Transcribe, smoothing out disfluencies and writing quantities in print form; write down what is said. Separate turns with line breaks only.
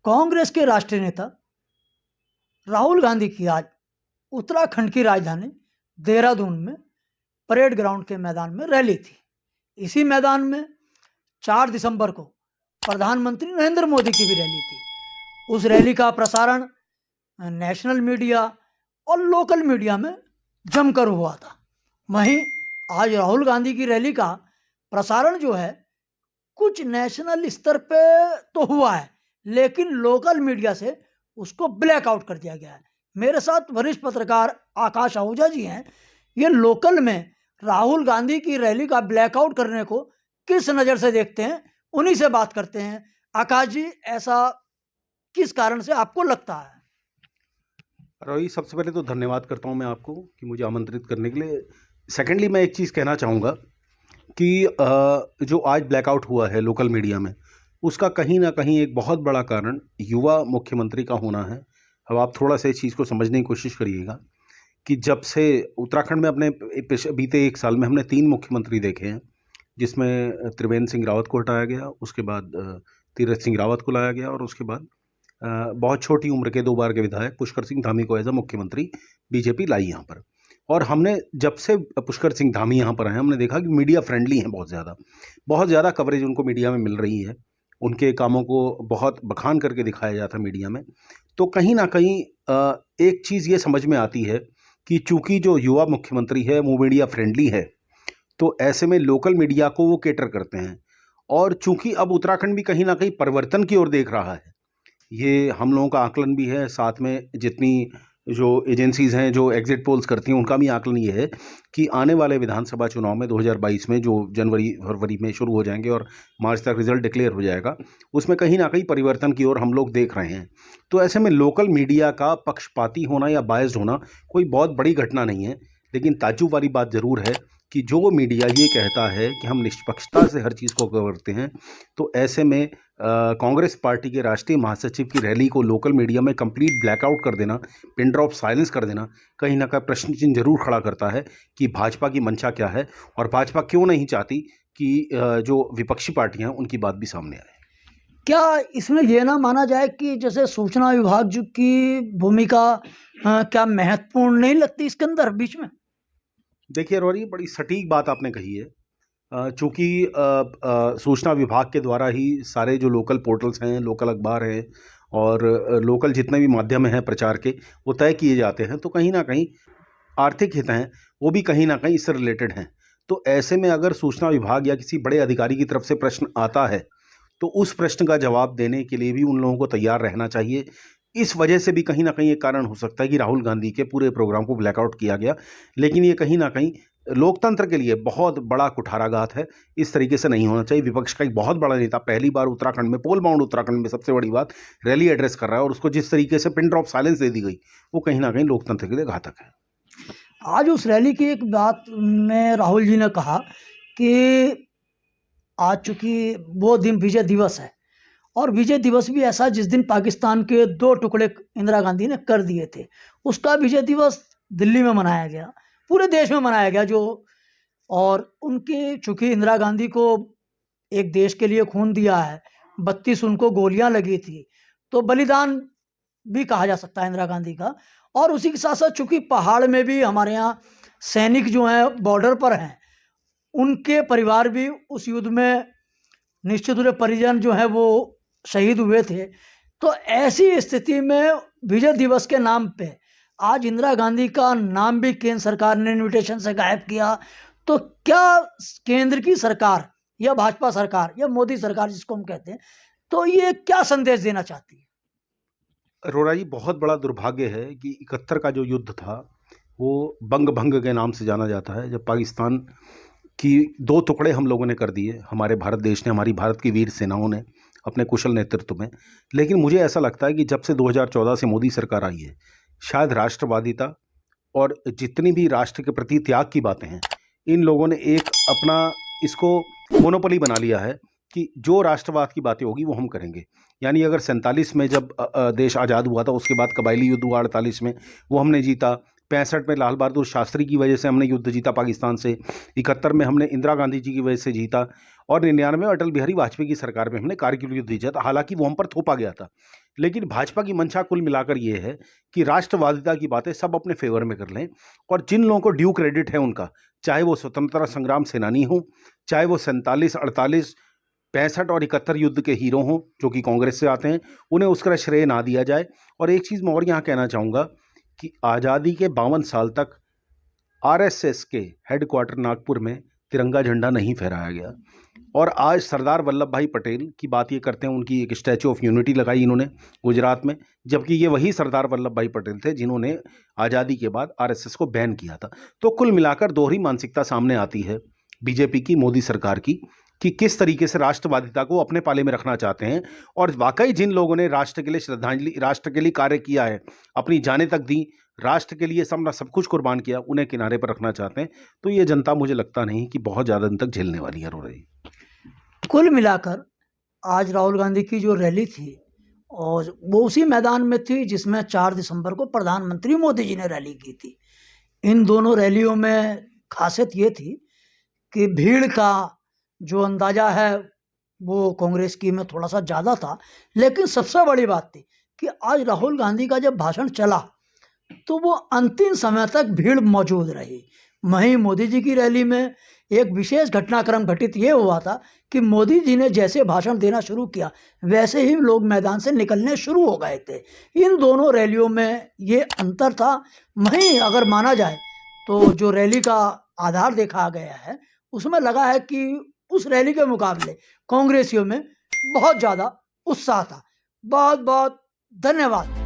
कांग्रेस के राष्ट्रीय नेता राहुल गांधी की आज उत्तराखंड की राजधानी देहरादून में परेड ग्राउंड के मैदान में रैली थी। इसी मैदान में 4 दिसंबर को प्रधानमंत्री नरेंद्र मोदी की भी रैली थी। उस रैली का प्रसारण नेशनल मीडिया और लोकल मीडिया में जमकर हुआ था। वहीं आज राहुल गांधी की रैली का प्रसारण जो है कुछ नेशनल स्तर पे तो हुआ है, लेकिन लोकल मीडिया से उसको ब्लैकआउट कर दिया गया है। मेरे साथ वरिष्ठ पत्रकार आकाश आहूजा जी हैं। ये लोकल में राहुल गांधी की रैली का ब्लैकआउट करने को किस नज़र से देखते हैं, उन्हीं से बात करते हैं। आकाश जी, ऐसा किस कारण से आपको लगता है?
रोही, सबसे पहले तो धन्यवाद करता हूं मैं आपको कि मुझे आमंत्रित करने के लिए। सेकेंडली, मैं एक चीज़ कहना चाहूँगा कि जो आज ब्लैकआउट हुआ है लोकल मीडिया में, उसका कहीं ना कहीं एक बहुत बड़ा कारण युवा मुख्यमंत्री का होना है। अब आप थोड़ा सा इस चीज़ को समझने की कोशिश करिएगा कि जब से उत्तराखंड में अपने बीते 1 साल में हमने 3 मुख्यमंत्री देखे हैं, जिसमें त्रिवेंद्र सिंह रावत को हटाया गया, उसके बाद तीरथ सिंह रावत को लाया गया और उसके बाद बहुत छोटी उम्र के 2 बार के विधायक पुष्कर सिंह धामी को एज अ मुख्यमंत्री बीजेपी लाई यहाँ पर। और हमने जब से पुष्कर सिंह धामी यहाँ पर आए, हमने देखा कि मीडिया फ्रेंडली हैं, बहुत ज़्यादा कवरेज उनको मीडिया में मिल रही है, उनके कामों को बहुत बखान करके दिखाया जाता है मीडिया में। तो कहीं ना कहीं एक चीज़ ये समझ में आती है कि चूंकि जो युवा मुख्यमंत्री है वो मीडिया फ्रेंडली है, तो ऐसे में लोकल मीडिया को वो केटर करते हैं। और चूंकि अब उत्तराखंड भी कहीं ना कहीं परिवर्तन की ओर देख रहा है, ये हम लोगों का आकलन भी है, साथ में जितनी जो एजेंसीज़ हैं जो एग्जिट पोल्स करती हैं उनका भी आकलन ये है कि आने वाले विधानसभा चुनाव में 2022 में जो जनवरी फरवरी में शुरू हो जाएंगे और मार्च तक रिजल्ट डिक्लेयर हो जाएगा, उसमें कहीं ना कहीं परिवर्तन की ओर हम लोग देख रहे हैं। तो ऐसे में लोकल मीडिया का पक्षपाती होना या बायस्ड होना कोई बहुत बड़ी घटना नहीं है, लेकिन ताज्जुब वाली बात ज़रूर है कि जो मीडिया ये कहता है कि हम निष्पक्षता से हर चीज़ को करते हैं, तो ऐसे में कांग्रेस पार्टी के राष्ट्रीय महासचिव की रैली को लोकल मीडिया में कंप्लीट ब्लैकआउट कर देना, पिन ड्रॉप साइलेंस कर देना, कहीं ना कहीं प्रश्न चिन्ह जरूर खड़ा करता है कि भाजपा की मंशा क्या है और भाजपा क्यों नहीं चाहती कि जो विपक्षी पार्टियां हैं उनकी बात भी सामने आए।
क्या इसमें यह ना माना जाए कि जैसे सूचना विभाग की भूमिका क्या महत्वपूर्ण नहीं लगती इसके अंदर बीच में?
देखिए रोरी, बड़ी सटीक बात आपने कही है। चूँकि सूचना विभाग के द्वारा ही सारे जो लोकल पोर्टल्स हैं, लोकल अखबार हैं और लोकल जितने भी माध्यम हैं प्रचार के, वो तय किए जाते हैं, तो कहीं ना कहीं आर्थिक हित हैं वो भी कहीं ना कहीं इससे रिलेटेड हैं। तो ऐसे में अगर सूचना विभाग या किसी बड़े अधिकारी की तरफ से प्रश्न आता है, तो उस प्रश्न का जवाब देने के लिए भी उन लोगों को तैयार रहना चाहिए। इस वजह से भी कहीं ना कहीं एक कारण हो सकता है कि राहुल गांधी के पूरे प्रोग्राम को ब्लैकआउट किया गया, लेकिन ये कहीं ना कहीं लोकतंत्र के लिए बहुत बड़ा कुठाराघात है। इस तरीके से नहीं होना चाहिए। विपक्ष का एक बहुत बड़ा नेता पहली बार उत्तराखंड में, पोल बाउंड उत्तराखंड में सबसे बड़ी बात, रैली एड्रेस कर रहा है और उसको जिस तरीके से पिन ड्रॉप साइलेंस दे दी गई, वो कहीं ना कहीं लोकतंत्र के लिए घातक है।
आज उस रैली की एक बात में राहुल जी ने कहा कि आज चूंकि वो दिन विजय दिवस है, और विजय दिवस भी ऐसा जिस दिन पाकिस्तान के 2 टुकड़े इंदिरा गांधी ने कर दिए थे, उसका विजय दिवस दिल्ली में मनाया गया, पूरे देश में मनाया गया। जो और उनके चूंकि इंदिरा गांधी को एक देश के लिए खून दिया है, 32 उनको गोलियां लगी थी, तो बलिदान भी कहा जा सकता है इंदिरा गांधी का। और उसी के साथ साथ चूंकि पहाड़ में भी हमारे यहाँ सैनिक जो हैं बॉर्डर पर हैं, उनके परिवार भी उस युद्ध में निश्चित रूप से परिजन जो है वो शहीद हुए थे। तो ऐसी स्थिति में विजय दिवस के नाम पे आज इंदिरा गांधी का नाम भी केंद्र सरकार ने इन्विटेशन से गायब किया। तो क्या केंद्र की सरकार या भाजपा सरकार या मोदी सरकार जिसको हम कहते हैं, तो ये क्या संदेश देना चाहती है?
अरोड़ा जी, बहुत बड़ा दुर्भाग्य है कि 71 का जो युद्ध था वो बंग भंग के नाम से जाना जाता है, जब पाकिस्तान की 2 टुकड़े हम लोगों ने कर दिए, हमारे भारत देश ने, हमारी भारत की वीर सेनाओं ने अपने कुशल नेतृत्व में। लेकिन मुझे ऐसा लगता है कि जब से 2014 से मोदी सरकार आई है, शायद राष्ट्रवादिता और जितनी भी राष्ट्र के प्रति त्याग की बातें हैं, इन लोगों ने एक अपना इसको मोनोपोली बना लिया है कि जो राष्ट्रवाद की बातें होगी वो हम करेंगे। यानी अगर 47 में जब देश आज़ाद हुआ था, उसके बाद कबायली युद्ध हुआ 48 में, वो हमने जीता। 65 में लाल बहादुर शास्त्री की वजह से हमने युद्ध जीता पाकिस्तान से, 71 में हमने इंदिरा गांधी जी की वजह से जीता, और 99 में अटल बिहारी वाजपेयी की सरकार में हमने कारगिल युद्ध जीता। हालांकि वो हम पर थोपा गया था, लेकिन भाजपा की मंशा कुल मिलाकर ये है कि राष्ट्रवादिता की बातें सब अपने फेवर में कर लें, और जिन लोगों को ड्यू क्रेडिट है उनका, चाहे वो स्वतंत्रता संग्राम सेनानी हो, चाहे वो 47, 48, 65 और 71 युद्ध के हीरो हों जो कि कांग्रेस से आते हैं, उन्हें उसका श्रेय ना दिया जाए। और एक चीज़ मैं और यहाँ कहना चाहूँगा कि आज़ादी के 52 साल तक आरएसएस के हेडक्वार्टर नागपुर में तिरंगा झंडा नहीं फहराया गया, और आज सरदार वल्लभ भाई पटेल की बात ये करते हैं, उनकी एक स्टैचू ऑफ यूनिटी लगाई इन्होंने गुजरात में, जबकि ये वही सरदार वल्लभ भाई पटेल थे जिन्होंने आज़ादी के बाद आरएसएस को बैन किया था। तो कुल मिलाकर दोहरी मानसिकता सामने आती है बीजेपी की, मोदी सरकार की, कि किस तरीके से राष्ट्रवादिता को अपने पाले में रखना चाहते हैं। और वाकई जिन लोगों ने राष्ट्र के लिए श्रद्धांजलि, राष्ट्र के लिए कार्य किया है, अपनी जानें तक दी, राष्ट्र के लिए सब कुछ कुर्बान किया, उन्हें किनारे पर रखना चाहते हैं, तो ये जनता मुझे लगता नहीं कि बहुत ज़्यादा दिन तक झेलने वाली है, रो रही।
कुल मिलाकर आज राहुल गांधी की जो रैली थी, और वो उसी मैदान में थी जिसमें 4 दिसंबर को प्रधानमंत्री मोदी जी ने रैली की थी। इन दोनों रैलियों में खासियत ये थी कि भीड़ का जो अंदाज़ा है वो कांग्रेस की में थोड़ा सा ज़्यादा था, लेकिन सबसे बड़ी बात थी कि आज राहुल गांधी का जब भाषण चला तो वो अंतिम समय तक भीड़ मौजूद रही। वहीं मोदी जी की रैली में एक विशेष घटनाक्रम घटित ये हुआ था कि मोदी जी ने जैसे भाषण देना शुरू किया वैसे ही लोग मैदान से निकलने शुरू हो गए थे। इन दोनों रैलियों में ये अंतर था। वहीं अगर माना जाए तो जो रैली का आधार देखा गया है उसमें लगा है कि उस रैली के मुकाबले कांग्रेसियों में बहुत ज़्यादा उत्साह था। बहुत बहुत धन्यवाद।